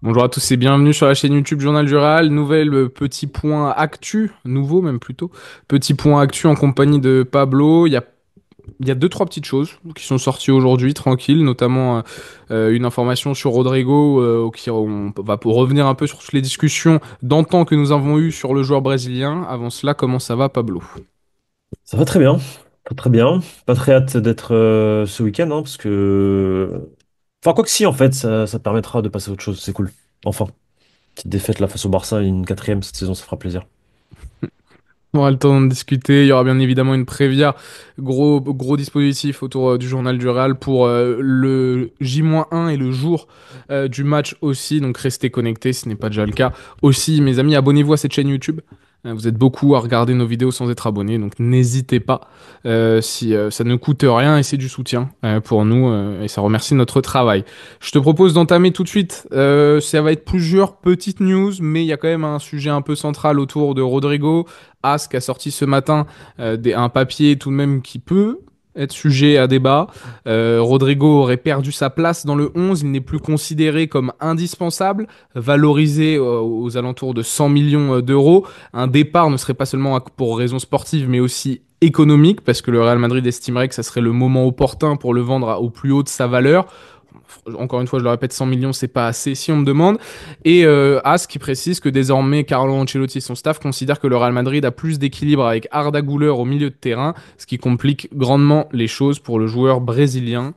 Bonjour à tous et bienvenue sur la chaîne YouTube Journal du Real. Nouvelle petit point actu, nouveau même plutôt. Petit point actu en compagnie de Pablo. Il y a deux, trois petites choses qui sont sorties aujourd'hui, tranquilles, notamment une information sur Rodrigo, on va pour revenir un peu sur les discussions d'antan que nous avons eues sur le joueur brésilien. Avant cela, comment ça va, Pablo? Ça va très bien, très très bien. Pas très hâte d'être ce week-end, hein, parce que... Enfin, quoi que si, en fait, ça te permettra de passer à autre chose, c'est cool. Enfin, petite défaite là face au Barça, une quatrième cette saison, ça fera plaisir. On aura le temps de discuter. Il y aura bien évidemment une prévia, gros dispositif autour du journal du Real pour le J-1 et le jour du match aussi. Donc restez connectés si ce n'est pas déjà le cas. Aussi, mes amis, abonnez-vous à cette chaîne YouTube. Vous êtes beaucoup à regarder nos vidéos sans être abonnés, donc n'hésitez pas. Si ça ne coûte rien et c'est du soutien pour nous et ça remercie notre travail. Je te propose d'entamer tout de suite. Ça va être plusieurs petites news, mais il y a quand même un sujet un peu central autour de Rodrigo. As qui a sorti ce matin un papier tout de même qui peut être sujet à débat. Rodrigo aurait perdu sa place dans le 11, il n'est plus considéré comme indispensable, valorisé aux alentours de 100 millions d'euros. Un départ ne serait pas seulement pour raisons sportives, mais aussi économique, parce que le Real Madrid estimerait que ça serait le moment opportun pour le vendre au plus haut de sa valeur. Encore une fois, je le répète, 100 millions, c'est pas assez si on me demande. Et As qui précise que désormais, Carlo Ancelotti et son staff considèrent que le Real Madrid a plus d'équilibre avec Arda Güler au milieu de terrain, ce qui complique grandement les choses pour le joueur brésilien.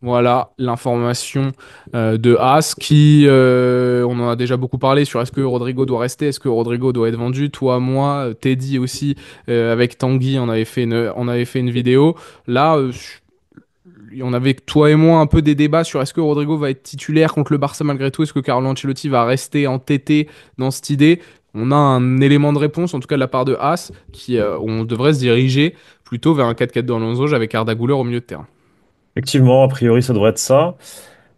Voilà l'information de As qui, on en a déjà beaucoup parlé sur est-ce que Rodrigo doit rester, est-ce que Rodrigo doit être vendu. Toi, moi, Teddy aussi, avec Tanguy, on avait fait une vidéo. Là, on avait toi et moi un peu des débats sur est-ce que Rodrigo va être titulaire contre le Barça malgré tout, est-ce que Carlo Ancelotti va rester entêté dans cette idée. On a un élément de réponse, en tout cas de la part de As, on devrait se diriger plutôt vers un 4-4-2 en Lonzoge avec Arda Güler au milieu de terrain. Effectivement, a priori, ça devrait être ça.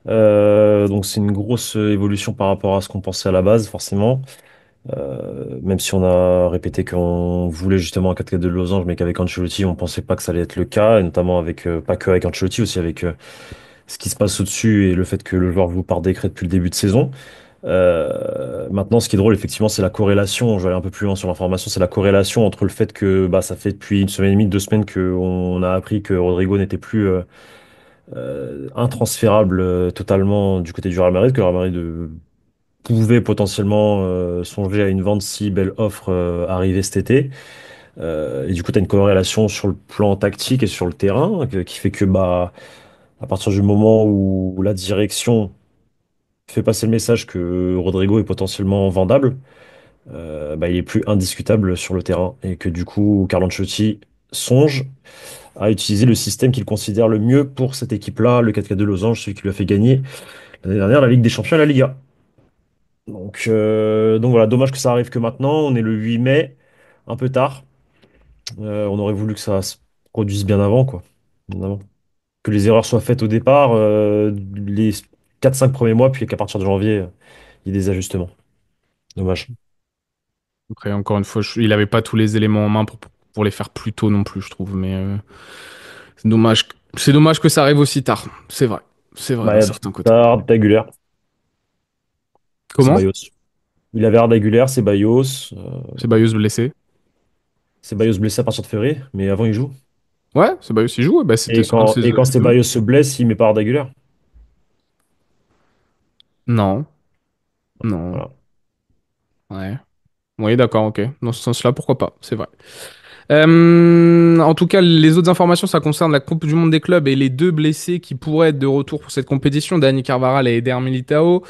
Donc c'est une grosse évolution par rapport à ce qu'on pensait à la base, forcément. Même si on a répété qu'on voulait justement un 4-4 de losange, mais qu'avec Ancelotti, on pensait pas que ça allait être le cas, et notamment avec, pas que avec Ancelotti, aussi avec ce qui se passe au-dessus et le fait que le joueur joue par décret depuis le début de saison. Maintenant, ce qui est drôle, effectivement, c'est la corrélation. Je vais aller un peu plus loin sur l'information. C'est la corrélation entre le fait que bah, ça fait depuis une semaine et demie, 2 semaines qu'on a appris que Rodrigo n'était plus intransférable totalement du côté du Real Madrid, que le Real Madrid pouvait potentiellement songer à une vente si belle offre arrivait cet été. Et du coup, tu as une corrélation sur le plan tactique et sur le terrain qui fait que bah, à partir du moment où la direction fait passer le message que Rodrigo est potentiellement vendable, bah, il est plus indiscutable sur le terrain et que du coup, Carlo Ancelotti songe à utiliser le système qu'il considère le mieux pour cette équipe-là, le 4-4 de Losange, celui qui lui a fait gagner l'année dernière la Ligue des Champions et la Liga. Donc voilà, dommage que ça arrive que maintenant. On est le 8 mai, un peu tard. On aurait voulu que ça se produise bien avant, quoi. Bien avant. Que les erreurs soient faites au départ, les 4-5 premiers mois, puis qu'à partir de janvier, il y ait des ajustements. Dommage. Après, encore une fois, il avait pas tous les éléments en main pour les faire plus tôt non plus, je trouve. Mais c'est dommage. C'est dommage que ça arrive aussi tard. C'est vrai. C'est vrai Bah, d'un il y a certain côté. Arda Güler, Comment? Il avait Arda Güler, C'est Bayos blessé. Ceballos blessé à partir de février, mais avant il joue. Ouais, c'est Bayos qui joue. Ouais, bah, c'était Et un de quand, ses et quand ajustements. Ceballos se blesse, il met pas Arda Güler. Non. Non. Voilà. Ouais. Oui, d'accord, ok. Dans ce sens-là, pourquoi pas, c'est vrai. En tout cas, les autres informations, ça concerne la Coupe du Monde des clubs et les deux blessés qui pourraient être de retour pour cette compétition, Dani Carvajal et Eder Militao.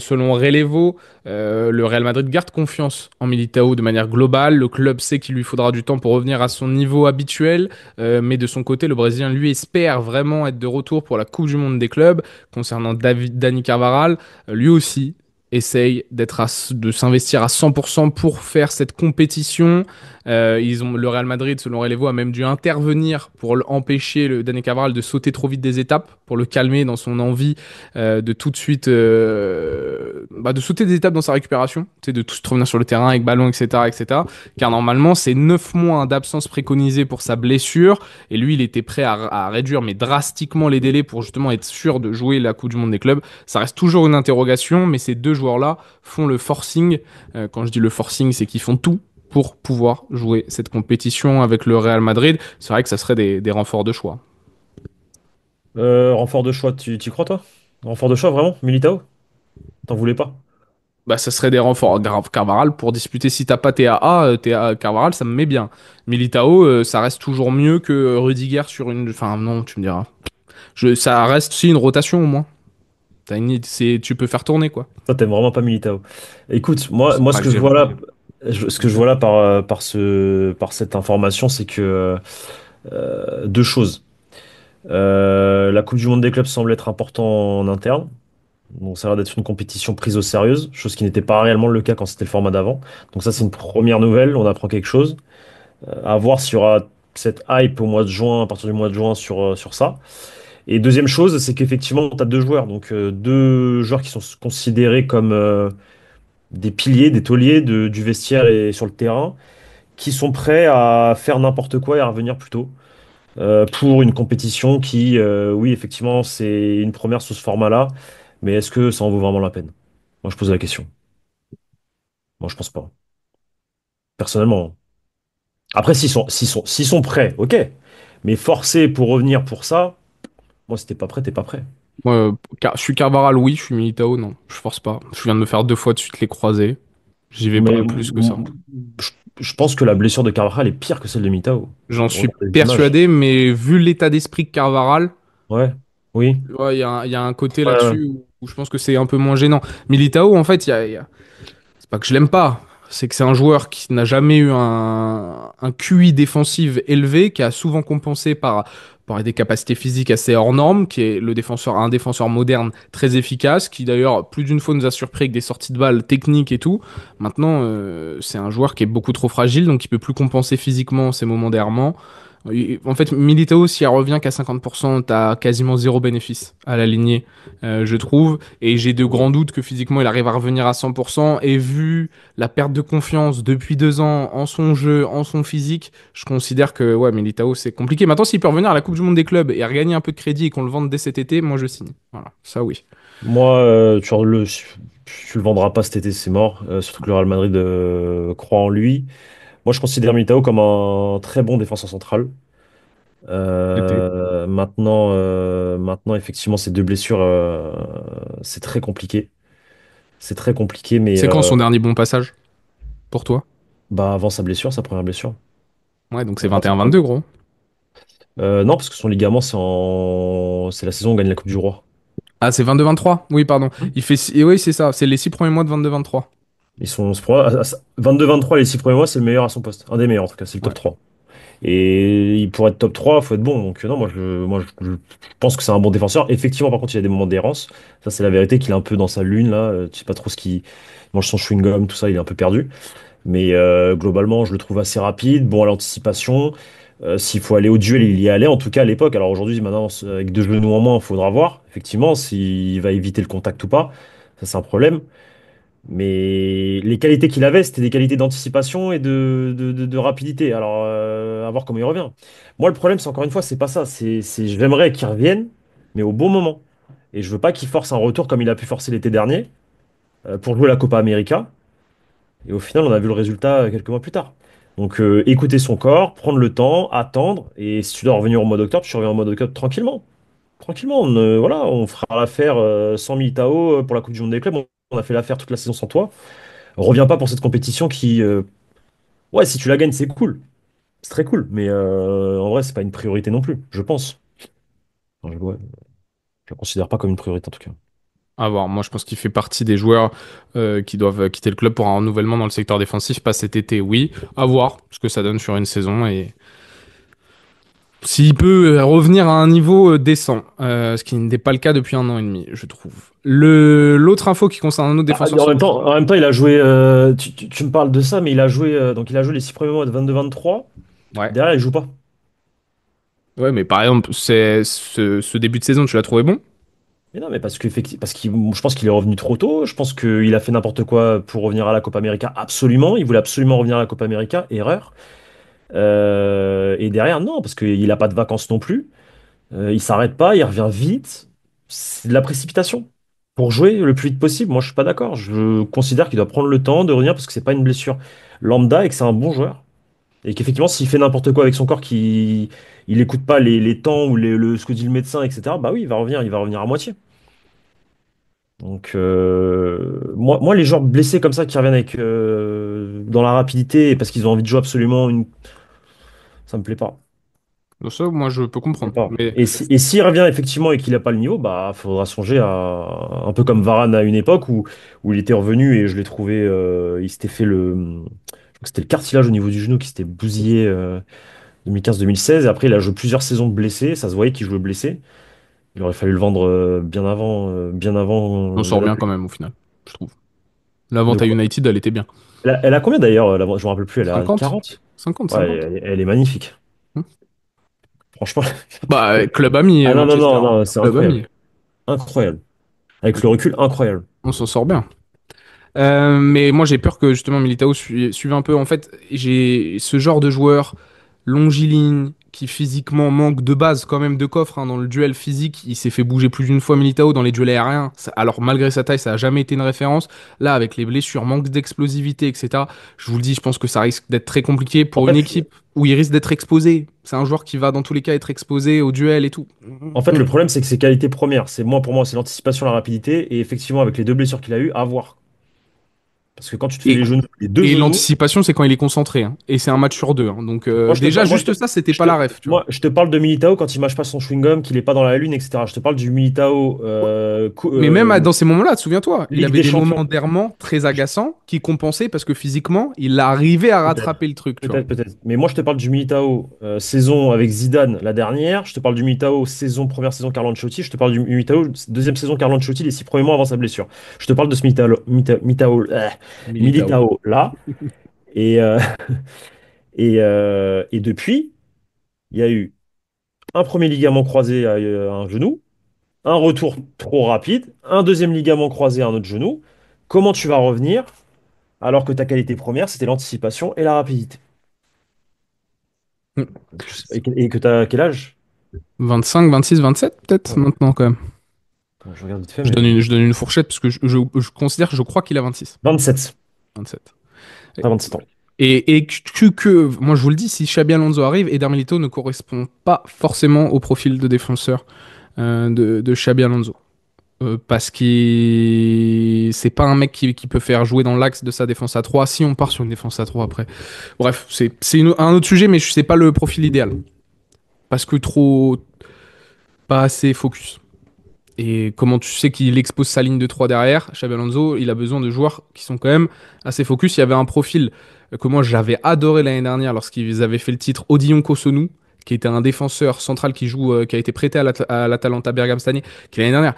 Selon Relevo, le Real Madrid garde confiance en Militao de manière globale. Le club sait qu'il lui faudra du temps pour revenir à son niveau habituel, mais de son côté, le Brésilien lui espère vraiment être de retour pour la Coupe du Monde des clubs. Concernant Dani Carvajal, lui aussi essaye de s'investir à 100% pour faire cette compétition. Le Real Madrid, selon Relevo, a même dû intervenir pour empêcher le Dani Carvajal de sauter trop vite des étapes, pour le calmer dans son envie de tout de suite de sauter des étapes dans sa récupération, tu sais, de tout se revenir sur le terrain avec ballon, etc., etc. Car normalement, c'est 9 mois d'absence préconisée pour sa blessure, et lui, il était prêt à réduire mais drastiquement les délais pour justement être sûr de jouer la Coupe du Monde des clubs. Ça reste toujours une interrogation, mais ces deux joueurs-là font le forcing. Quand je dis le forcing, c'est qu'ils font tout pour pouvoir jouer cette compétition avec le Real Madrid. C'est vrai que ça serait des renforts de choix. Renfort de choix, tu y crois toi? Renfort de choix, vraiment? Militao? T'en voulais pas? Bah, ça serait des renforts grave Carvaral pour disputer. Si t'as pas TAA, TAA Carvaral, ça me met bien. Militao, ça reste toujours mieux que Rudiger sur une. Enfin, non, tu me diras. Ça reste aussi une rotation au moins. Tu peux faire tourner quoi. Toi, t'aimes vraiment pas Militao. Écoute, C'est moi, ce pas que que je j'aime vois pas. là, ce que je vois là par cette information, c'est que deux choses. La Coupe du Monde des clubs semble être important en interne. Donc ça a l'air d'être une compétition prise au sérieux, chose qui n'était pas réellement le cas quand c'était le format d'avant. Donc ça, c'est une première nouvelle, on apprend quelque chose. À voir s'il y aura cette hype au mois de juin, à partir du mois de juin sur ça. Et deuxième chose, c'est qu'effectivement, tu as deux joueurs, donc deux joueurs qui sont considérés comme des piliers, des tauliers du vestiaire et sur le terrain, qui sont prêts à faire n'importe quoi et à revenir plus tôt pour une compétition qui, oui, effectivement, c'est une première sous ce format-là, mais est-ce que ça en vaut vraiment la peine? Moi, je pose la question. Moi, je pense pas. Personnellement. Après, s'ils sont prêts, ok. Mais forcés pour revenir pour ça, moi, si t'es pas prêt, t'es pas prêt. Moi, je suis Carvaral, oui, je suis Militao, non. Je force pas. Je viens de me faire 2 fois de suite les croisés. J'y vais Mais pas plus que ça. je, je pense que la blessure de Carvajal est pire que celle de Mitao. J'en suis Regarde les images. persuadé, mais vu l'état d'esprit de Carvaral, Ouais, oui. ouais, il y a un côté Ouais, ouais. là-dessus où je pense que c'est un peu moins gênant. Militao, en fait, c'est pas que je l'aime pas, c'est que c'est un joueur qui n'a jamais eu un QI défensif élevé, qui a souvent compensé par des capacités physiques assez hors normes, qui est un défenseur moderne très efficace, qui d'ailleurs plus d'une fois nous a surpris avec des sorties de balles techniques et tout. Maintenant, c'est un joueur qui est beaucoup trop fragile, donc il peut plus compenser physiquement ses moments d'errement. En fait, Militao, s'il revient qu'à 50%, t'as quasiment zéro bénéfice à l'aligner, je trouve. Et j'ai de grands doutes que physiquement, il arrive à revenir à 100%. Et vu la perte de confiance depuis 2 ans en son jeu, en son physique, je considère que ouais, Militao, c'est compliqué. Maintenant, s'il peut revenir à la Coupe du Monde des clubs et regagner un peu de crédit et qu'on le vende dès cet été, moi, je signe. Voilà, ça oui. Moi, tu le vendras pas cet été, c'est mort. Surtout que le Real Madrid croit en lui. Moi, je considère Militao comme un très bon défenseur central. Été. Maintenant, effectivement, ces deux blessures, c'est très compliqué. C'est très compliqué, mais C'est quand son dernier bon passage pour toi? bah, avant sa blessure, sa première blessure. Ouais, donc c'est Il y a pas trop 21-22, gros. Non, parce que son ligament, c'est la saison où on gagne la Coupe du Roi. Ah, c'est 22-23? Oui, pardon. Hmm. Et oui, c'est ça. C'est les 6 premiers mois de 22-23. 22-23, les 6 premiers mois, c'est le meilleur à son poste. Un des meilleurs, en tout cas, c'est le top Ouais. 3. Et pour être top 3, il faut être bon. Donc, non, je pense que c'est un bon défenseur. Effectivement, par contre, il a des moments d'errance. Ça, c'est la vérité qu'il est un peu dans sa lune, là. Tu sais pas trop ce qu'il il mange son chewing-gum, tout ça, il est un peu perdu. Mais globalement, je le trouve assez rapide, bon à l'anticipation. S'il faut aller au duel, il y allait, en tout cas à l'époque. Alors aujourd'hui, maintenant, avec deux genoux en moins, il faudra voir, effectivement, s'il va éviter le contact ou pas. Ça, c'est un problème. Mais les qualités qu'il avait, c'était des qualités d'anticipation et de rapidité. Alors, à voir comment il revient. Moi, le problème, c'est encore une fois, c'est pas ça. J'aimerais qu'il revienne, mais au bon moment. Et je veux pas qu'il force un retour comme il a pu forcer l'été dernier pour jouer la Copa América. Et au final, on a vu le résultat quelques mois plus tard. Donc, écouter son corps, prendre le temps, attendre. Et si tu dois revenir au mois d'octobre, tu reviens au mois d'octobre tranquillement. Tranquillement. Voilà, on fera l'affaire sans Militao pour la Coupe du Monde des clubs. On a fait l'affaire toute la saison sans toi. Reviens pas pour cette compétition qui, ouais, si tu la gagnes, c'est cool. C'est très cool. Mais en vrai, c'est pas une priorité non plus, je pense. Enfin, ouais, je la considère pas comme une priorité en tout cas. À voir. Moi, je pense qu'il fait partie des joueurs qui doivent quitter le club pour un renouvellement dans le secteur défensif, pas cet été, oui. À voir ce que ça donne sur une saison. S'il peut revenir à un niveau décent, ce qui n'est pas le cas depuis 1 an et demi, je trouve. L'autre info qui concerne un autre Ah, défenseur central. en même temps, il a joué. Tu me parles de ça, mais il a joué. Donc, il a joué les 6 premiers mois de 22-23. Ouais. Derrière, il joue pas. Ouais, mais par exemple, ce début de saison, tu l'as trouvé bon? Mais non, mais parce qu'il, je pense qu'il est revenu trop tôt. Je pense qu'il a fait n'importe quoi pour revenir à la Copa América. Absolument. Il voulait absolument revenir à la Copa América. Erreur. Et derrière, non, parce qu'il n'a pas de vacances non plus. Il s'arrête pas, il revient vite. C'est de la précipitation. Pour jouer le plus vite possible, moi je suis pas d'accord. Je considère qu'il doit prendre le temps de revenir parce que c'est pas une blessure lambda et que c'est un bon joueur. Et qu'effectivement, s'il fait n'importe quoi avec son corps, qu'il il écoute pas les temps ou ce que dit le médecin, etc., bah oui, il va revenir à moitié. Donc, moi, les joueurs blessés comme ça qui reviennent dans la rapidité parce qu'ils ont envie de jouer absolument, ça me plaît pas. Donc ça, moi, je peux Je sais comprendre. pas. Mais Et s'il revient effectivement et qu'il n'a pas le niveau, bah faudra songer à un peu comme Varane à une époque où il était revenu et je l'ai trouvé, il s'était fait je crois que c'était le cartilage au niveau du genou qui s'était bousillé 2015-2016 et après il a joué plusieurs saisons de blessé, ça se voyait qu'il jouait blessé. Il aurait fallu le vendre bien on avant sort la bien date. quand même au final, je trouve. La De vente à quoi? United, elle était bien. Elle a combien d'ailleurs? Je me rappelle plus, elle a 50? 40. 50, Ouais, 50. elle est magnifique. Franchement. Bah, club ami, Ah non, non, Manchester, non, hein. non, c'est Club incroyable. ami. Incroyable. Avec le recul, incroyable. On s'en sort bien. Mais moi, j'ai peur que justement Militao suive un peu. En fait, j'ai ce genre de joueur longiligne qui physiquement manque de base quand même de coffre, hein. Dans le duel physique, il s'est fait bouger plus d'une fois Militao dans les duels aériens. Alors malgré sa taille, ça a jamais été une référence. Là, avec les blessures, manque d'explosivité, etc. Je vous le dis, je pense que ça risque d'être très compliqué En pour une fait, équipe où il risque d'être exposé. C'est un joueur qui va dans tous les cas être exposé au duel et tout. le problème, c'est que ses qualités premières, pour moi, c'est l'anticipation, la rapidité, et effectivement, avec les deux blessures qu'il a eues, à voir. Parce que quand tu te fais Et, les genoux, les deux et genoux, l'anticipation, c'est quand il est concentré, hein. Et c'est un match sur deux, hein. Donc déjà, juste ça, c'était pas la ref, tu vois. je te parle de Militao quand il mâche pas son chewing-gum, qu'il est pas dans la lune, etc. Je te parle du Militao Mais même dans ces moments-là, souviens-toi, il Ligue avait des des Champions. moments d'errement très agaçants qui compensaient parce que physiquement, il arrivait à Peut-être, rattraper le truc, tu vois. peut-être. Mais moi, je te parle du Militao saison avec Zidane la dernière. Je te parle du Militao première saison Carlo Ancelotti. Je te parle du Militao deuxième saison Carlo Ancelotti, les 6 premiers mois avant sa blessure. Je te parle de ce Militao. Militao là. Et, et depuis, il y a eu un premier ligament croisé à un genou, un retour trop rapide, un deuxième ligament croisé à un autre genou. Comment tu vas revenir alors que ta qualité première, c'était l'anticipation et la rapidité? Et que tu as quel âge? 25, 26, 27 peut-être Ouais. maintenant quand même. Attends, je regarde vite fait, Je mais donne je donne une fourchette parce que je considère, je crois qu'il a 26, 27. 27. T'as 27 ans. Moi je vous le dis, si Xabi Alonso arrive, Eder Milito ne correspond pas forcément au profil de défenseur de Xabi Alonso. Parce que c'est pas un mec qui peut faire jouer dans l'axe de sa défense à 3 si on part sur une défense à 3 après. Bref, un autre sujet, mais c'est pas le profil idéal. Parce que pas assez focus. Et comment tu sais qu'il expose sa ligne de 3 derrière, Xabi Alonso, il a besoin de joueurs qui sont quand même assez focus. Il y avait un profil que moi j'avais adoré l'année dernière lorsqu'ils avaient fait le titre Odillon Kosonou, qui était un défenseur central qui a été prêté à l'Atalanta Bergame cette année, qui l'année dernière,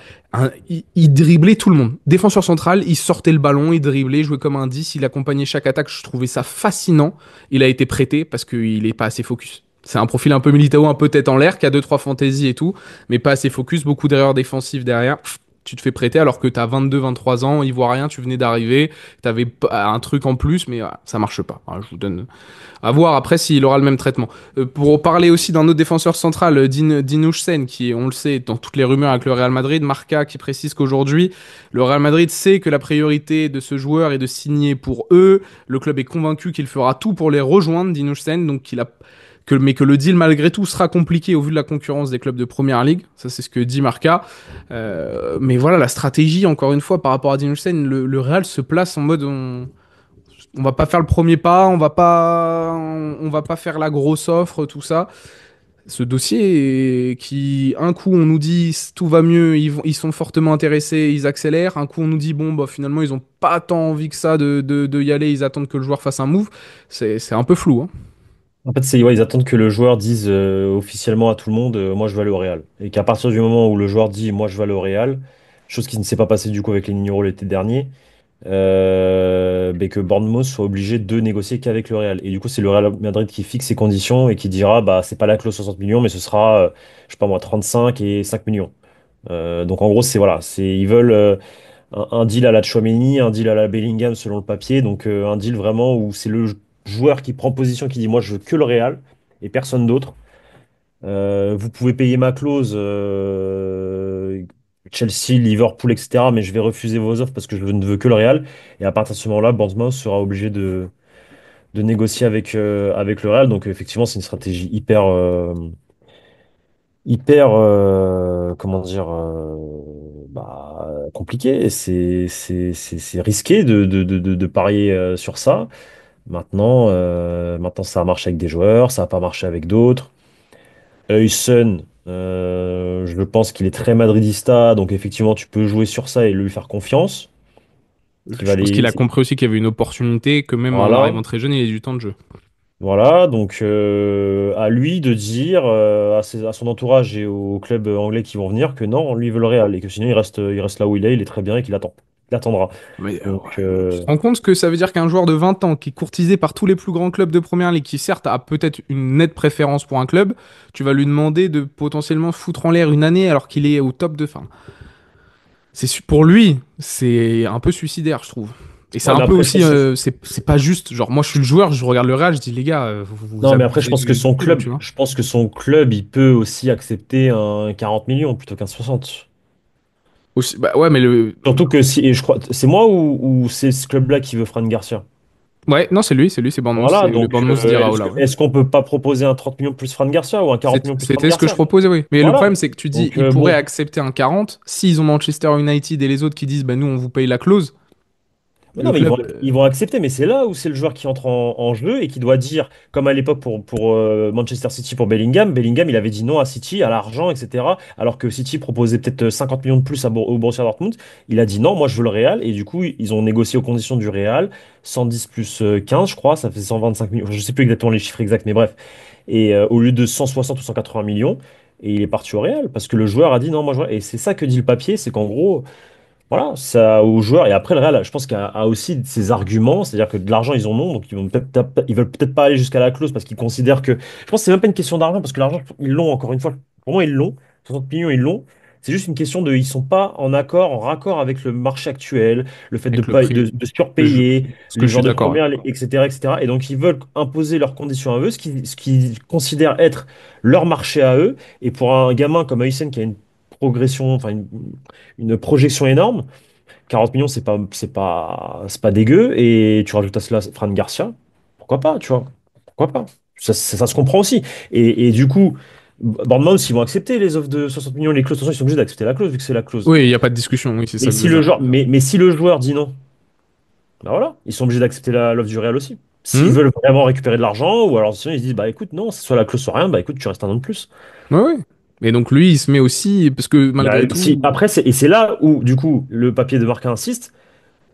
il driblait tout le monde. Défenseur central, il sortait le ballon, il driblait, jouait comme un 10, il accompagnait chaque attaque. Je trouvais ça fascinant. Il a été prêté parce qu'il est pas assez focus. C'est un profil un peu Militao, un peu tête en l'air, qui a deux trois fantaisies et tout, mais pas assez focus, beaucoup d'erreurs défensives derrière. Tu te fais prêter alors que t'as 22, 23 ans, il voit rien, tu venais d'arriver, t'avais un truc en plus, mais ça marche pas. Je vous donne à voir après s'il aura le même traitement. Pour parler aussi d'un autre défenseur central, Dean Huijsen, qui, on le sait, dans toutes les rumeurs avec le Real Madrid, Marca qui précise qu'aujourd'hui, le Real Madrid sait que la priorité de ce joueur est de signer pour eux. Le club est convaincu qu'il fera tout pour les rejoindre, Dean Huijsen, donc mais que le deal malgré tout sera compliqué au vu de la concurrence des clubs de Première Ligue. Ça, c'est ce que dit Marca. Mais voilà, la stratégie, encore une fois, par rapport à Dean Huijsen, le Real se place en mode on va pas faire le premier pas, on va pas faire la grosse offre, tout ça. Ce dossier qui, un coup, on nous dit tout va mieux, ils sont fortement intéressés, ils accélèrent. Un coup, on nous dit bon, bah finalement, ils ont pas tant envie que ça de y aller, ils attendent que le joueur fasse un move. C'est un peu flou, hein. En fait, ouais, ils attendent que le joueur dise officiellement à tout le monde, moi je vais aller au Real. Et qu'à partir du moment où le joueur dit, moi je vais aller au Real, chose qui ne s'est pas passée du coup avec les Niro l'été dernier, que Bournemouth soit obligé de négocier qu'avec le Real. Et du coup, c'est le Real Madrid qui fixe ses conditions et qui dira, bah c'est pas la clause 60 millions, mais ce sera, je sais pas moi, 35 et 5 millions. Donc en gros, c'est voilà, ils veulent un deal à la Tchouaméni, un deal à la Bellingham selon le papier. Donc un deal vraiment où c'est le joueur qui prend position, qui dit moi je veux que le Real et personne d'autre. Vous pouvez payer ma clause, Chelsea, Liverpool, etc. Mais je vais refuser vos offres parce que je ne veux que le Real. Et à partir de ce moment-là, Bournemouth sera obligé de négocier avec le Real. Donc effectivement, c'est une stratégie hyper, comment dire, compliqué. Et c'est risqué de parier sur ça. Maintenant, ça a marché avec des joueurs, ça n'a pas marché avec d'autres. Huysen, je pense qu'il est très madridista, donc effectivement, tu peux jouer sur ça et lui faire confiance. Qui va Je pense qu'il aller, a compris aussi qu'il y avait une opportunité, que même en voilà. arrivant très jeune, il a du temps de jeu. Voilà, donc à lui de dire à son entourage et aux clubs anglais qui vont venir que non, lui il veut le Real et que sinon il reste là où il est très bien et qu'il attend. Il attendra. Mais Donc ouais, mais tu te rends compte ce que ça veut dire qu'un joueur de 20 ans qui est courtisé par tous les plus grands clubs de première ligue, qui certes a peut-être une nette préférence pour un club, tu vas lui demander de potentiellement foutre en l'air une année alors qu'il est au top de fin. Pour lui, c'est un peu suicidaire, je trouve. Et c'est ouais, un mais peu après je aussi, pense que c'est pas juste. Genre, moi, je suis le joueur, je regarde le Real, je dis les gars, non, mais après vous abusez du coup, tu vois. je pense que son club il peut aussi accepter un 40 millions plutôt qu'un 60. Bah ouais, mais le, Surtout que si et je crois c'est moi ou c'est ce club-là qui veut Fran Garcia. ouais, non, c'est Bournemouth, Voilà, c'est le donc Bournemouth d'Iraola, ouais. est-ce qu'on peut pas proposer un 30 millions plus Fran Garcia ou un 40 millions plus Fran C'était ce que je Garcia? proposais, oui. Mais le Voilà. problème, c'est que tu dis, Donc ils pourraient bon. accepter un 40. S'ils ont Manchester United et les autres qui disent, bah nous, on vous paye la clause, Mais le non, mais club. ils vont accepter, mais c'est là où c'est le joueur qui entre en jeu et qui doit dire, comme à l'époque pour Manchester City pour Bellingham, Bellingham il avait dit non à City, à l'argent, etc. Alors que City proposait peut-être 50 millions de plus au Borussia Dortmund, il a dit non, moi je veux le Real, et du coup ils ont négocié aux conditions du Real, 110 plus 15, je crois, ça fait 125 millions, je sais plus exactement les chiffres exacts, mais bref, et au lieu de 160 ou 180 millions, et il est parti au Real, parce que le joueur a dit non, moi je veux. Et c'est ça que dit le papier, c'est qu'en gros. Voilà, ça aux joueurs. Et après, le Real, je pense qu'il a aussi ses arguments, c'est-à-dire que de l'argent, ils en ont, donc ils veulent peut-être pas aller jusqu'à la clause parce qu'ils considèrent que. Je pense que c'est même pas une question d'argent, parce que l'argent, ils l'ont encore une fois. Pour moi, ils l'ont. 60 millions, ils l'ont. C'est juste une question de. Ils sont pas en accord, en raccord avec le marché actuel, le fait de, Avec le pas, prix. de Je- surpayer Ce que les je suis joueurs de d'accord, ouais. première, etc., etc. Et donc, ils veulent imposer leurs conditions à eux, ce qu'ils considèrent être leur marché à eux. Et pour un gamin comme Aysen qui a une progression, enfin une projection énorme. 40 millions, c'est pas dégueu. Et tu rajoutes à cela Fran Garcia, pourquoi pas, tu vois? Pourquoi pas? Ça se comprend aussi. Et du coup, Bournemouth, ils vont accepter les offres de 60 millions, les clauses. De toute façon, ils sont obligés d'accepter la clause, vu que c'est la clause. Oui, il n'y a pas de discussion, oui, c'est Mais ça que je si veux le dire. joueur, mais si le joueur dit non, bah voilà, ils sont obligés d'accepter l'offre du Real aussi. S'ils Hmm. veulent vraiment récupérer de l'argent, ou alors sinon ils se disent, bah écoute, non, c'est soit la clause, soit rien, bah écoute, tu restes un an de plus. Ouais, ouais. Et donc lui, il se met aussi, parce que malgré tout, Après, c'est là où, du coup, le papier de Marca insiste.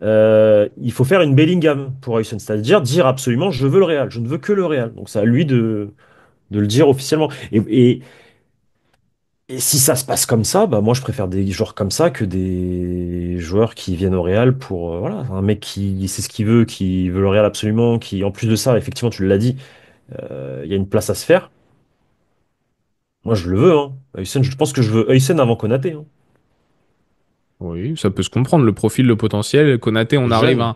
Il faut faire une Bellingham pour Højlund, c'est-à-dire dire absolument je veux le Real, je ne veux que le Real. Donc c'est à lui de le dire officiellement. Et si ça se passe comme ça, bah moi je préfère des joueurs comme ça que des joueurs qui viennent au Real pour voilà, un mec qui sait ce qu'il veut, qui veut le Real absolument, qui en plus de ça, effectivement tu l'as dit, il y a une place à se faire. Moi je le veux, hein. Højlund, je pense que je veux Højlund avant Konaté, hein. oui, ça peut se comprendre, le profil, le potentiel. Konaté, Jeune, on arrive à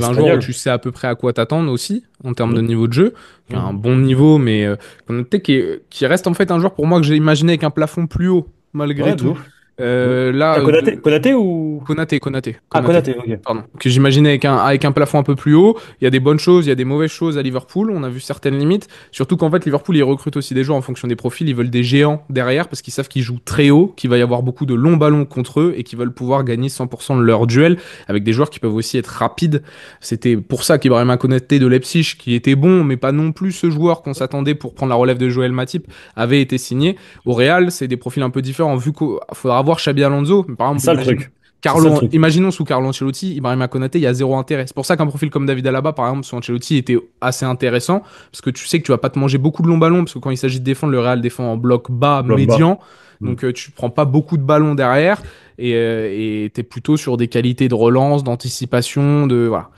un joueur où espagnol. tu sais à peu près à quoi t'attendre aussi, en termes de Mm, niveau de jeu, qui a un mm. bon niveau, mais Konaté qui reste en fait un joueur pour moi que j'ai imaginé avec un plafond plus haut, malgré Ouais, de tout. ouf. De ouf. Là, Ah, Konaté ou. Ah, Konaté. Konaté, ok. Pardon. Que j'imaginais avec un plafond un peu plus haut. Il y a des bonnes choses, il y a des mauvaises choses à Liverpool. On a vu certaines limites. Surtout qu'en fait, Liverpool, ils recrutent aussi des joueurs en fonction des profils. Ils veulent des géants derrière parce qu'ils savent qu'ils jouent très haut, qu'il va y avoir beaucoup de longs ballons contre eux et qu'ils veulent pouvoir gagner 100% de leur duel avec des joueurs qui peuvent aussi être rapides. C'était pour ça qu'Ibrahima Konaté de Leipzig, qui était bon, mais pas non plus ce joueur qu'on s'attendait pour prendre la relève de Joël Matip, avait été signé. Au Real, c'est des profils un peu différents. Vu qu'il faudra voir Xabi Alonso. Par C'est exemple, ça le imagine truc. C'est ça le truc. Imaginons sous Carlo Ancelotti, Ibrahima Konaté, il y a zéro intérêt. C'est pour ça qu'un profil comme David Alaba, par exemple, sous Ancelotti, était assez intéressant, parce que tu sais que tu vas pas te manger beaucoup de longs ballons, parce que quand il s'agit de défendre, le Real défend en bloc bas, Bloc bas. médian, Mm. donc tu prends pas beaucoup de ballons derrière, et t'es plutôt sur des qualités de relance, d'anticipation, de voilà.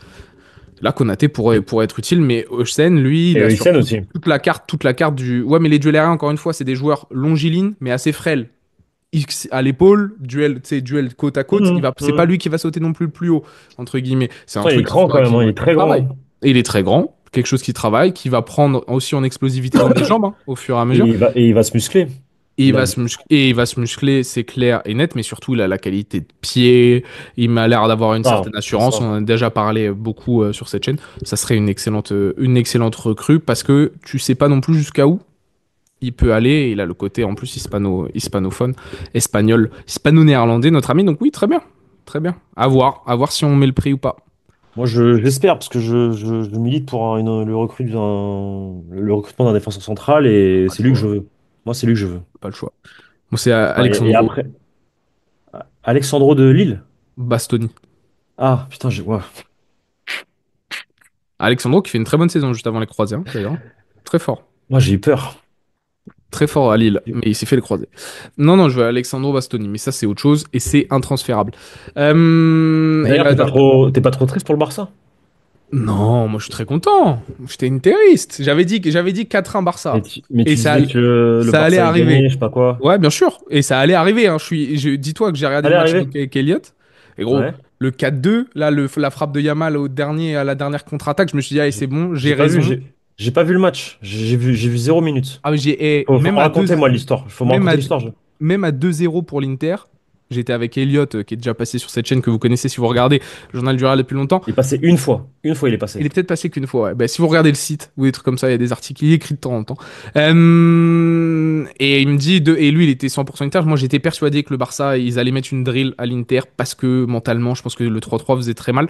Là, Konaté pourrait être utile, mais Hossein, lui, il Et a Eriksen surtout aussi. toute la carte du. Ouais, mais les duels aériens, encore une fois, c'est des joueurs longilines, mais assez frêles. X à l'épaule, duel, tu sais, duel côte à côte, Mhm, c'est pas mhm. lui qui va sauter non plus le plus haut, entre guillemets. C'est un Pourtant, il est truc grand quand même, qui hein, il est très travaille. grand. Et il est très grand, quelque chose qui travaille, qui va prendre aussi en explosivité dans les jambes, hein, au fur et à mesure. Et il va se muscler. Il a... Et il va se muscler, c'est clair et net, mais surtout, il a la qualité de pied, il m'a l'air d'avoir une Ah, certaine c'est assurance. ça. On en a déjà parlé beaucoup sur cette chaîne. Ça serait une excellente recrue parce que tu sais pas non plus jusqu'à où il peut aller. Il a le côté en plus hispanophone, espagnol, hispano-néerlandais, notre ami. Donc oui, très bien. Très bien. À voir si on met le prix ou pas. Moi, j'espère, parce que je milite pour le recrutement d'un défenseur central et Pas le c'est lui que je choix. veux. Moi, c'est lui que je veux. Pas le choix. Bon, c'est Et Alexandro après, Alexandro de Lille. Bastoni. Ah, putain, ouais. Alexandro qui fait une très bonne saison juste avant les croisés, hein, d'ailleurs. Très fort. Moi, j'ai eu peur. Très fort à Lille, mais il s'est fait le croiser. Non, non, je veux Alexandro Bastoni, mais ça c'est autre chose et c'est intransférable. Et D'ailleurs, là, t'es pas trop triste pour le Barça? non, moi je suis très content. J'étais interiste. J'avais dit 4-1 Barça. Mais Et tu disais que le ça allait Barça allait gagner, arriver. je sais pas quoi. Ouais, bien sûr. Et ça allait arriver, hein. Dis-toi que j'ai regardé le Allez, match arrivé. avec Elliott. Et gros, Ouais. le 4-2, là, la frappe de Yamal à la dernière contre-attaque, je me suis dit, allez, c'est bon, j'ai J'ai pas vu, raison. j'ai pas vu le match. J'ai vu 0 minutes. Ah, mais Faut me raconter, moi, l'histoire. Faut me même raconter à, l'histoire. même à 2-0 pour l'Inter, j'étais avec Elliot, qui est déjà passé sur cette chaîne que vous connaissez si vous regardez le Journal du Real depuis longtemps. Il est passé une fois. Une fois, il est Il passé. est peut-être passé qu'une fois, ouais. Bah, si vous regardez le site ou des trucs comme ça, il y a des articles, il écrit de temps en temps. Et il me dit, et lui, il était 100% Inter. Moi, j'étais persuadé que le Barça, ils allaient mettre une drill à l'Inter parce que mentalement, je pense que le 3-3 faisait très mal.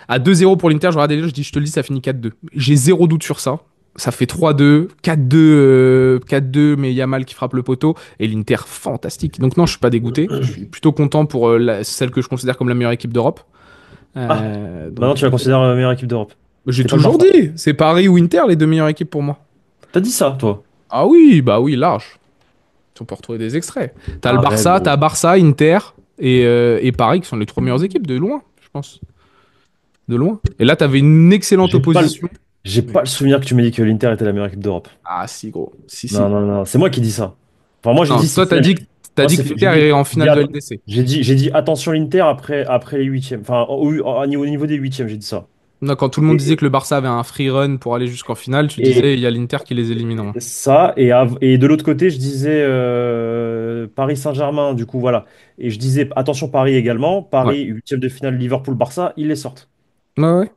À 2-0 pour l'Inter, je regardais les jeux, je dis, je te le dis, ça finit 4-2. J'ai zéro doute sur ça. Ça fait 3-2, 4-2, 4-2, mais Yamal qui frappe le poteau et l'Inter fantastique. Donc non, je suis pas dégoûté. Je suis plutôt content pour celle que je considère comme la meilleure équipe d'Europe. Ah, maintenant, Donc tu la considères la meilleure équipe d'Europe. j'ai C'était pas le toujours Barça. dit, c'est Paris ou Inter les deux meilleures équipes pour moi. T'as dit ça, toi? Ah oui, bah oui, large. On peut retrouver des extraits. Arrête, T'as gros. Barça, Inter et Paris qui sont les trois meilleures équipes de loin, je pense. De loin. Et là, t'avais une excellente J'ai pas opposition. le, j'ai Oui. pas le souvenir que tu m'as dit que l'Inter était la meilleure équipe d'Europe. Ah si, gros. Si, Non, si. non, non. C'est moi qui dis ça. Enfin, moi, j'ai Non, dit c'est fait. t'as Moi, dit c'est que fait. l'Inter est en finale de LDC. J'ai dit attention l'Inter après les huitièmes. Enfin, au niveau des huitièmes, j'ai dit ça. Non, quand tout le monde disait Et, que le Barça avait un free run pour aller jusqu'en finale, tu disais il et y a l'Inter qui les éliminera. ça, et de l'autre côté, je disais Paris Saint-Germain, du coup, voilà. Et je disais attention Paris également. Ouais. Paris, huitième de finale, Liverpool-Barça, ils les sortent. Ouais, ouais.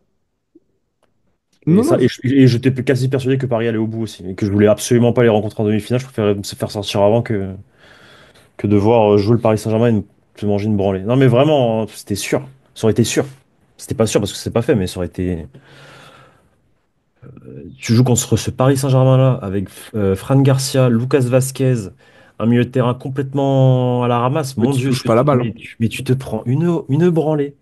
Et Non, ça, non. et j'étais quasi persuadé que Paris allait au bout aussi. Et que je voulais absolument pas les rencontrer en demi-finale. Je préférais me faire sortir avant que de voir jouer le Paris Saint-Germain et se manger une branlée. Non, mais vraiment, hein, c'était sûr. Ça aurait été sûr. C'était pas sûr parce que c'est pas fait, mais ça aurait été. Tu joues contre ce Paris Saint-Germain-là avec Fran Garcia, Lucas Vasquez, un milieu de terrain complètement à la ramasse. Mais Mon tu Dieu, touches pas la balle, hein. mais tu te prends une branlée.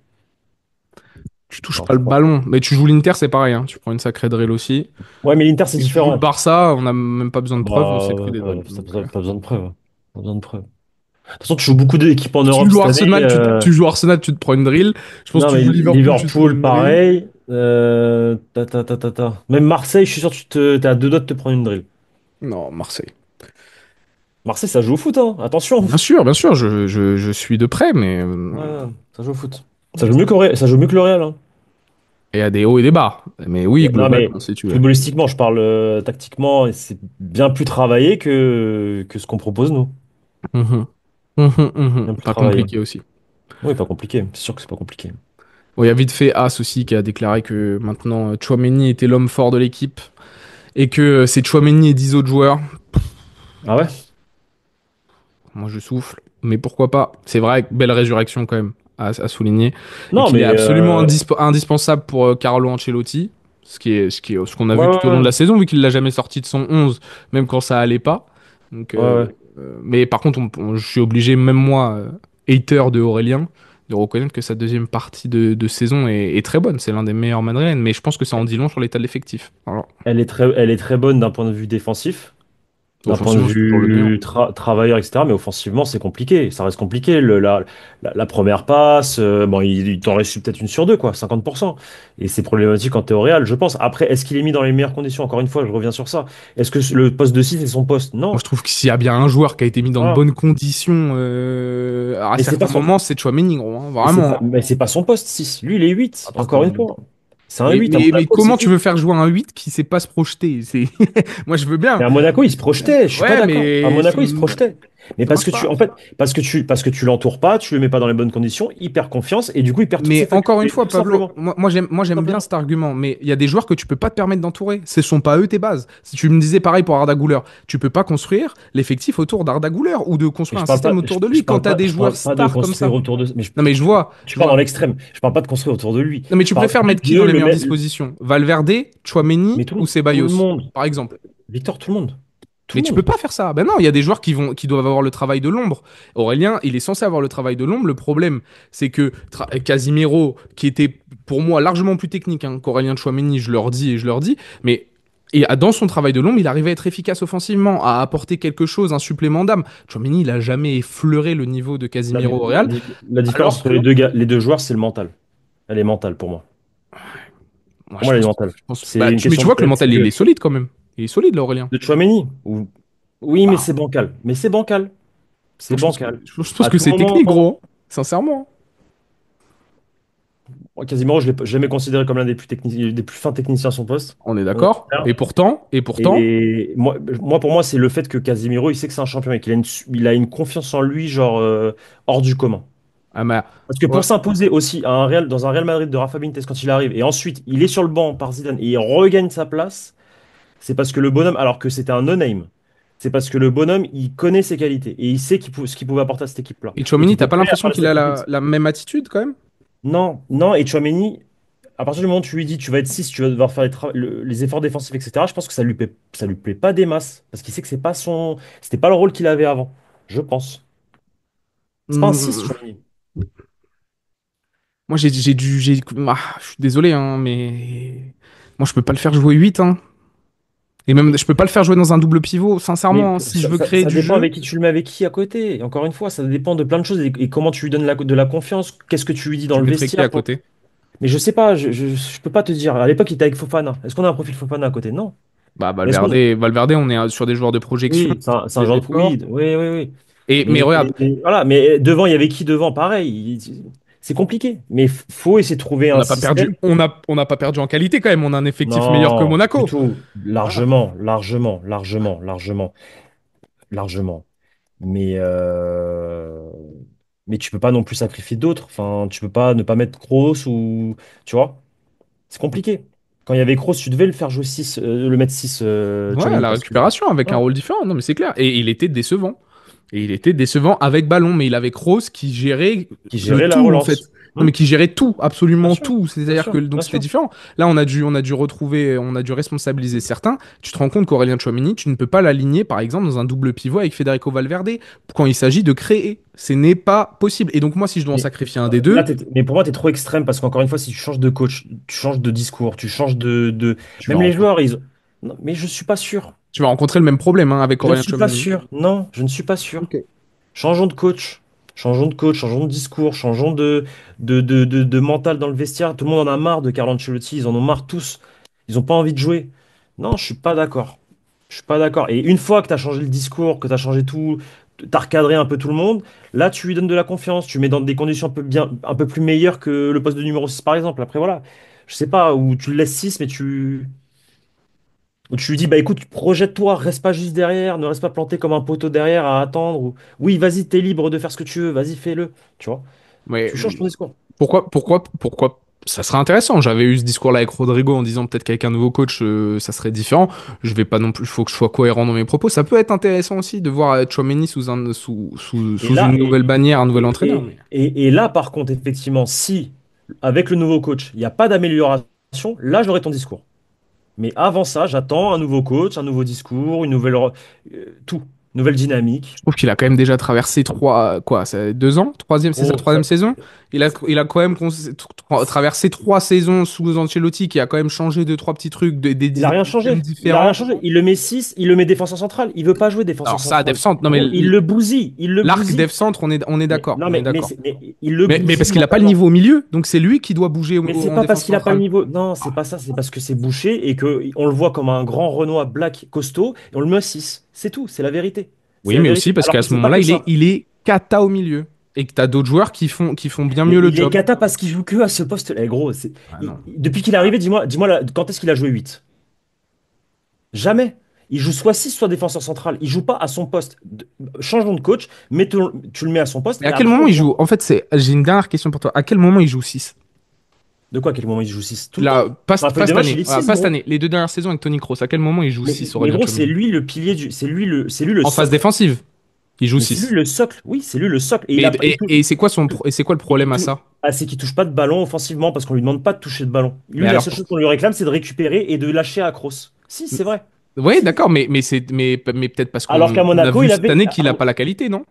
Tu touches Non, pas le ballon. Mais tu joues l'Inter, c'est pareil, hein. Tu prends une sacrée drill aussi. ouais, mais l'Inter, c'est Et que tu joues le différent. Barça, on n'a même pas besoin de preuves, on Bah, s'est pris des drills. t'as Donc, pas besoin de preuves. Pas besoin de preuves. De toute façon, tu joues beaucoup d'équipes en tu Europe joues cette année. Arsenal, tu joues Arsenal, tu te prends une drill. Je pense que Non, tu mais joues Liverpool, tu te prends Liverpool, une drill. pareil. Même Marseille, je suis sûr que t'es à deux doigts de te prendre une drill. Non, Marseille. Marseille, ça joue au foot, hein. Attention. Bien sûr, je suis de près, mais Ouais, ça joue au foot. Ça joue mieux que le Real, hein. il y a des hauts et des bas. Mais oui, Non, mais globalement, si tu veux. footballistiquement, je parle tactiquement, et c'est bien plus travaillé que ce qu'on propose, nous. Mhm. Bien plus Pas travaillé. compliqué aussi. Oui, pas compliqué. C'est sûr que c'est pas compliqué. Bon, il y a vite fait As aussi qui a déclaré que maintenant Chouameni était l'homme fort de l'équipe et que c'est Chouameni et 10 autres joueurs. Ah ouais? Moi, je souffle, mais pourquoi pas? C'est vrai, belle résurrection quand même à souligner et Non, qu'il est mais absolument indispensable pour Carlo Ancelotti, ce qu'on a ouais, vu tout au long de ouais, la saison, vu qu'il l'a jamais sorti de son 11, même quand ça allait pas. Donc, ouais, ouais. mais par contre, je suis obligé, même moi, hater de Aurélien, de reconnaître que sa deuxième partie de saison est très bonne. C'est l'un des meilleurs Madrilènes, mais je pense que ça en dit long sur l'état de l'effectif. Alors, Elle est très bonne d'un point de vue défensif. D'un point de offensivement, c'est toujours le meilleur. vue travailleur, etc. Mais offensivement, c'est compliqué. Ça reste compliqué. La première passe, bon, il t'en reste peut-être une sur deux, quoi, 50%. Et c'est problématique quand t'es au Real, je pense. Après, est-ce qu'il est mis dans les meilleures conditions? Encore une fois, je reviens sur ça. Est-ce que le poste de 6 est son poste? Moi, Non. je trouve que s'il y a bien un joueur qui a été mis dans de Voilà. bonnes conditions à Mais c'est pas certains son, moments, c'est Chouameni, gros, hein, mais c'est vraiment, pas, hein. mais c'est pas son poste 6. Lui, il est 8. Après, Encore une fois. C'est un mais, 8. À mais Monaco, comment c'est tu qui? veux faire jouer un 8 qui sait pas se projeter? Moi, je veux bien. Mais à Monaco, il se projetait, je suis pas Ouais, d'accord. À mais Monaco, il se projetait. Mais ça parce marche que tu, pas. en fait, parce que tu l'entoures pas, tu le mets pas dans les bonnes conditions, il perd confiance et du coup, il perd toutes ses Mais encore une facultés, fois, tout Pablo, simplement. Tout moi j'aime bien simplement. cet argument, mais il y a des joueurs que tu peux pas te permettre d'entourer. Ce sont pas eux tes bases. Si tu me disais pareil pour Arda Güler, tu peux pas construire l'effectif autour d'Arda Güler ou de Mais construire je un parle système pas, je, autour de je lui quand parle t'as pas, des je joueurs parle pas de stars comme construire ça. autour de, mais Non mais je vois, tu je pars dans vois. l'extrême. Je parle pas de construire autour de lui. Non mais Je tu parle préfères mettre juste qui de dans les le meilleures mettre, dispositions? Valverde, Chouameni mais ou tout le Ceballos, monde. par exemple? Victor, tout le monde. Tout Mais le tu peux monde. pas faire ça. Ben non, il y a des joueurs qui doivent avoir le travail de l'ombre. Aurélien, il est censé avoir le travail de l'ombre. Le problème, c'est que Casimiro, qui était pour moi largement plus technique qu'Aurélien Tchouaméni, je leur dis et je leur dis, mais dans son travail de l'ombre, il arrivait à être efficace offensivement, à apporter quelque chose, un supplément d'âme. Tchouaméni, il a jamais effleuré le niveau de La, Casimiro au la- Real, la différence alors entre que les deux joueurs, c'est le mental. Elle est mentale pour moi. moi, Pour moi, elle est mentale. je pense, C'est une mais question tu de vois que le tête. C'est mental, il est que solide quand même. Il est solide, là, Aurélien. de Tchouaméni. Oui, mais c'est Bah, bancal. Mais c'est bancal. C'est moi, bancal. je pense À que tout c'est moment, technique, gros. Sincèrement. moi, Casemiro, je l'ai jamais considéré comme l'un des plus fins techniciens à son poste. On est Au d'accord. contraire. Et pourtant, Et moi, pour moi, c'est le fait que Casemiro, il sait que c'est un champion et qu'il a une confiance en lui, genre, hors du commun. ah bah, Parce que ouais. pour s'imposer aussi dans un Real Madrid de Rafa Benitez quand il arrive, et ensuite il est sur le banc par Zidane et il regagne sa place, c'est parce que le bonhomme, alors que c'était un no-name, c'est parce que le bonhomme, il connaît ses qualités et il sait ce qu'il pouvait apporter à cette équipe-là. Et Et Tchouaméni, qu'il t'as était pas prêt à faire l'impression le qu'il a sacrifice. la même attitude quand même? Non, non, et Tchouaméni, à partir du moment où tu lui dis tu vas être 6, tu vas devoir faire les efforts défensifs, etc., je pense que ça lui plaît pas des masses. Parce qu'il sait que c'était pas le rôle qu'il avait avant. Je pense. C'est pas un 6, Hmm, Tchouaméni. Moi, je suis désolé, hein, mais moi, je peux pas le faire jouer 8, hein. Et même, je peux pas le faire jouer dans un double pivot, Mais sincèrement, hein. Si je ça, veux ça- créer ça du dépend jeu, avec qui tu le mets avec qui à côté. Et encore une fois, ça dépend de plein de choses et comment tu lui donnes de la confiance. Qu'est-ce que tu lui dis dans tu le mettrais qui vestiaire à côté? Mais je sais pas, je peux pas te dire. À l'époque, il était avec Fofana. Est-ce qu'on a un profil Fofana à côté? Non. Bah, Est-ce qu'on... Valverde, on est sur des joueurs de projection, Oui, c'est un des genre de... efforts. Oui, oui, oui, oui. Mais regarde, Voilà, mais devant, il y avait qui devant? Pareil. C'est compliqué. Mais faut essayer de trouver on un n'a pas perdu, système. on n'a pas perdu en qualité quand même. On a un effectif meilleur que Non, du Monaco. tout. Voilà. Largement, largement, largement, largement, largement. Mais, mais tu peux pas non plus sacrifier d'autres. Enfin, tu peux pas ne pas mettre Kroos ou. Tu vois? C'est compliqué. Quand il y avait Kroos, tu devais le faire jouer 6, le mettre 6 Ouais, Tchouaméni la parce que. récupération avec un Voilà. rôle différent. Non, mais c'est clair. Et il était décevant. Et il était décevant avec ballon, mais il avait Kroos qui gérait Qui le gérait la tout en fait. relance. Non, mais qui gérait tout, Bien absolument sûr, tout. bien C'est-à-dire que sûr, bien donc c'était sûr. différent. Là, on a dû responsabiliser certains. Tu te rends compte qu'Aurélien Tchouameni, tu ne peux pas l'aligner, par exemple, dans un double pivot avec Federico Valverde quand il s'agit de créer. Ce n'est pas possible. Et donc moi, si je dois en Mais, sacrifier un des là, deux, mais pour moi, tu es trop extrême parce qu'encore une fois, si tu changes de coach, tu changes de discours, tu changes de. tu vas Même les rencontrer, joueurs, ils. Non, mais je suis pas sûr. tu vas rencontrer le même problème hein, avec Je ne Aurélien suis pas Tchouameni. sûr. Non, je ne suis pas sûr. Ok. Changeons de coach. Changeons de coach, changeons de discours, changeons de mental dans le vestiaire. Tout le monde en a marre de Carlo Ancelotti, ils en ont marre tous. Ils n'ont pas envie de jouer. Non, je suis pas d'accord. Je suis pas d'accord. Et une fois que tu as changé le discours, que tu as changé tout, tu as recadré un peu tout le monde, là tu lui donnes de la confiance, tu mets dans des conditions un peu plus meilleures que le poste de numéro 6 par exemple. Après voilà, je sais pas, où tu le laisses 6 mais où tu lui dis, bah écoute, projette-toi, reste pas juste derrière, ne reste pas planté comme un poteau derrière à attendre. Oui, vas-y, t'es libre de faire ce que tu veux, vas-y, fais-le. Tu vois, Mais tu changes ton discours. pourquoi ça serait intéressant. J'avais eu ce discours-là avec Rodrigo en disant peut-être qu'avec un nouveau coach, ça serait différent. Je vais pas non plus, il faut que je sois cohérent dans mes propos. Ça peut être intéressant aussi de voir Tchouaméni Et sous là, une nouvelle bannière, un nouvel entraîneur. Mais et là, par contre, effectivement, si avec le nouveau coach, il n'y a pas d'amélioration, là, j'aurai ton discours. Mais avant ça, j'attends un nouveau coach, un nouveau discours, tout. nouvelle dynamique. Je trouve qu'il a quand même déjà traversé quoi, 2 ans? C'est sa Oh, troisième saison? Il a quand même traversé 3 saisons sous Ancelotti qui a quand même changé deux, trois petits trucs, il a des rien systèmes changé. Il a rien différents. changé. Il le met 6, il le met défenseur central. Il veut pas jouer défenseur Alors ça, Def central. Centre, non mais Gros, il le bousille. Il le l'arc bousille. Def Centre, on est Mais, d'accord, non, on est mais, d'accord. il le Mais bousille parce qu'il a pas le mentalement. niveau au milieu, donc c'est lui qui doit bouger Mais c'est en pas parce défense qu'il a pas le centrale. niveau. Non, c'est pas ça. C'est parce que c'est bouché et que on le voit comme un grand Renoir black costaud et on le met à 6. C'est tout. C'est la vérité. C'est Oui, la mais aussi vérité. parce Alors qu'à que ce c'est pas moment-là, que il est, ça. il est cata au milieu. Et que t'as d'autres joueurs qui font bien Mais mieux le il est job. cata parce qu'il joue que à ce poste. Eh gros, Ah non. depuis qu'il est arrivé, dis-moi quand est-ce qu'il a joué 8? Jamais. Il joue soit 6 soit défenseur central. Il joue pas à son poste. Changeons de coach, tu le mets à son poste Mais à et quel après moment on il voit. joue? En fait, j'ai une dernière question pour toi. À quel moment il joue 6? De quoi, à quel moment il joue 6? Tout le Là, temps. Sur la feuille pas de cette match, il année. est Voilà, 6 pas cette gros. année. Les 2 dernières saisons avec Toni Kroos. À quel moment il joue Mais, 6 mais Aurélien gros, c'est Tchouameni? lui le pilier c'est lui le En phase socle. défensive, il joue Mais c'est lui 6. le socle. Oui, c'est lui le socle. Et il Mais, a pas- il et c'est quoi et c'est quoi le problème il à tou- ça? Ah, c'est qu'il touche pas de ballon offensivement parce qu'on lui demande pas de toucher de ballon. Mais Lui, la alors, seule chose qu'on lui réclame, c'est de récupérer et de lâcher à Kroos. Si, c'est vrai. oui, Si. d'accord, mais peut-être parce Alors qu'à qu'on a Monaco, vu il cette avait. année qu'il a pas la qualité, non?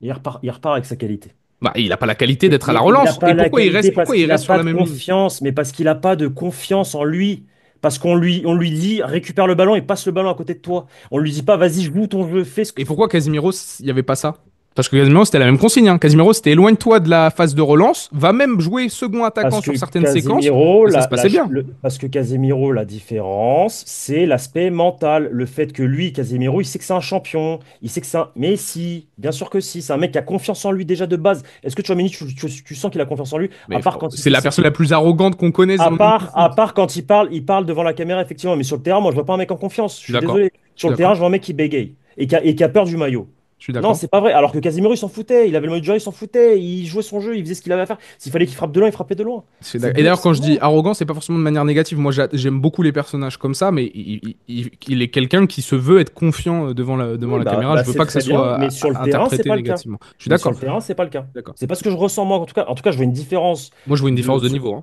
Il repart avec sa qualité. Bah, il a pas la qualité d'être à la Mais il n'a relance. pas Et la qualité parce pourquoi il qu'il n'a reste sur pas la de même ligne? confiance, mais parce qu'il n'a pas de confiance en lui. Parce qu'on lui dit récupère le ballon et passe le ballon à côté de toi. On lui dit pas vas-y, joue ton jeu, fais ce que. Et pourquoi Casemiro, il n'y avait pas ça? Parce que Casemiro, c'était la même consigne, hein. Casemiro, c'était éloigne-toi de la phase de relance, va même jouer second Parce attaquant que sur certaines séquences, Casemiro, et ça se passait bien. parce que Casemiro, la différence, c'est l'aspect mental. Le fait que lui, Casemiro, il sait que c'est un champion. Il sait que c'est un. Mais si, bien sûr que si. C'est un mec qui a confiance en lui déjà de base. Est-ce que Tchouaméni, tu sens qu'il a confiance en lui? À Mais part quand il c'est fait la ses personne trucs. la plus arrogante qu'on connaisse À dans le monde du part, à foot. part quand il parle devant la caméra, effectivement. Mais sur le terrain, moi, je vois pas un mec en confiance. Je Je suis suis d'accord. désolé. Je suis Sur le terrain, d'accord. je vois un mec qui bégaye et qui a peur du maillot. Je suis Non, d'accord. c'est pas vrai. Alors que Casemiro, il s'en foutait. Il avait le maillot de joueur, il s'en foutait. Il jouait son jeu, il faisait ce qu'il avait à faire. S'il fallait qu'il frappe de loin, il frappait de loin. Et d'ailleurs, quand C'est je dis bon. arrogant, c'est pas forcément de manière négative. Moi, j'aime beaucoup les personnages comme ça, mais il est quelqu'un qui se veut être confiant devant Oui, la bah, caméra. Je bah veux c'est pas que ça très bien, soit mais sur le terrain, c'est interprété pas le cas. négativement. Je suis Mais sur d'accord. le terrain, c'est pas le cas. D'accord. C'est pas ce que je ressens moi. En tout cas, je vois une différence Moi, je vois une de. différence de niveau, hein.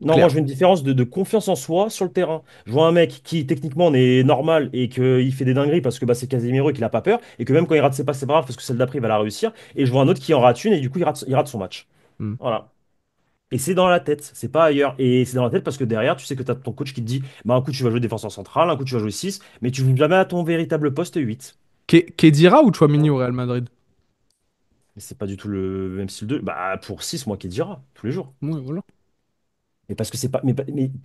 Non, moi, Claire. je vois une différence de confiance en soi sur le terrain. Je vois un mec qui, techniquement, est normal et qu'il fait des dingueries parce que bah, c'est Casemiro et qu'il a pas peur. Et que même quand il rate ses passes, c'est pas grave parce que celle d'après, il va la réussir. Et je vois un autre qui en rate une et du coup, il rate son match. Hmm. Voilà. Et c'est dans la tête, c'est pas ailleurs. Et c'est dans la tête parce que derrière, tu sais que tu as ton coach qui te dit bah, un coup, tu vas jouer défenseur central, un coup, tu vas jouer 6 mais tu joues jamais à ton véritable poste 8. Kedira ou Tchouaméni au Real Madrid? Mais c'est pas du tout le même style de. Bah, pour 6 moi qui dira, tous les jours. Ouais, voilà. Mais parce que c'est pas. Mais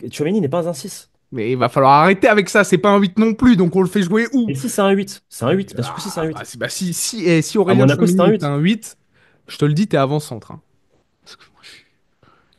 Tchouaméni n'est pas un 6. Mais il va falloir arrêter avec ça. C'est pas un 8 non plus, donc on le fait jouer où? Et si c'est un 8. C'est un 8. Bien sûr que si c'est un Bah, 8. si À Aurélien Monaco, c'est un Tchouaméni est 8. un 8, je te le dis, t'es avant-centre, hein.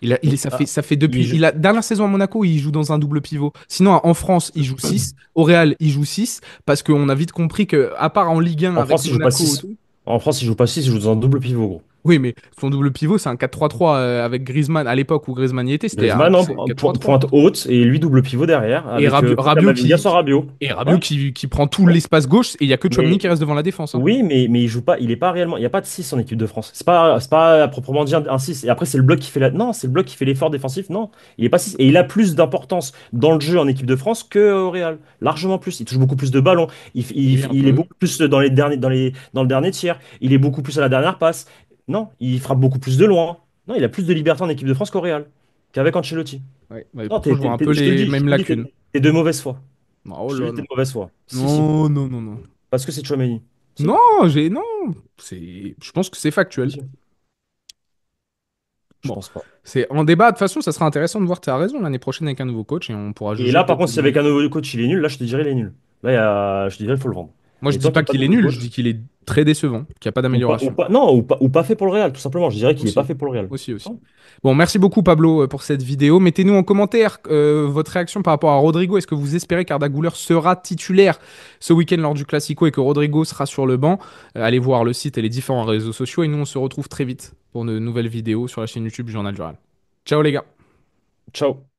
Mais Ça fait il depuis. joue- Dernière saison à Monaco, il joue dans un double pivot. Sinon, en France, il joue 6. Au Real, il joue 6. Parce qu'on a vite compris que, à part en Ligue 1 En avec France, il joue pas Monaco et 6. tout. En France, il joue pas 6. Il joue dans un double pivot, gros. Oui, mais son double pivot, c'est un 4-3-3 avec Griezmann. À l'époque où Griezmann y était, Griezmann, c'est en 4-3-3. pointe haute et lui double pivot derrière Et avec Rabiot Camavinga sur Rabiot. Rabiot Ouais. qui prend tout Ouais. l'espace gauche et il y a que Tchouaméni Mais qui reste devant la défense, hein. oui, mais il joue pas, il est pas réellement, il n'y a pas de 6 en équipe de France. C'est pas à proprement dire un 6. Et après, c'est le bloc qui fait non, c'est le bloc qui fait l'effort défensif. Non, il est pas 6. Et il a plus d'importance dans le jeu en équipe de France que au Real. Largement plus. Il touche beaucoup plus de ballons. Oui, un Il est peu. beaucoup plus dans le dernier tiers. Il est beaucoup plus à la dernière passe. Non, il frappe beaucoup plus de loin. Non, il a plus de liberté en équipe de France qu'au Real, qu'avec Ancelotti. Ouais. Ouais, Non, pourtant, je vois un peu je te le les dis, je mêmes te le dis, lacunes. t'es de mauvaise foi. Oh Je te le là dis, t'es non. de mauvaise foi. Si, si. Non, non, non, non. Parce que c'est Tchouaméni. Si. Non, non. Je pense que c'est Si, factuel. si. Je Bon, pense pas. c'est en débat. De toute façon, ça sera intéressant de voir. Tu as raison l'année prochaine avec un nouveau coach et on pourra Et juger là, par peut-être contre, de si avec lui. un nouveau coach, il est nul, là, je te dirais, il est nul. Là, je te dirais, il faut le vendre. Moi, je Et dis tant qu'il pas n'y a pas de qu'il est nouveau nul, je coach, dis qu'il est très décevant, qu'il n'y a pas d'amélioration. non, ou pas fait pour le Real, tout simplement. Je dirais qu'il n'est pas Aussi. fait pour le Real. Aussi. Bon, merci beaucoup Pablo pour cette vidéo. Mettez-nous en commentaire votre réaction par rapport à Rodrigo. Est-ce que vous espérez qu'Arda Güler sera titulaire ce week-end lors du Classico et que Rodrigo sera sur le banc? Allez voir le site et les différents réseaux sociaux. Et nous, on se retrouve très vite pour de nouvelles vidéos sur la chaîne YouTube du Journal du Real. Ciao les gars. Ciao.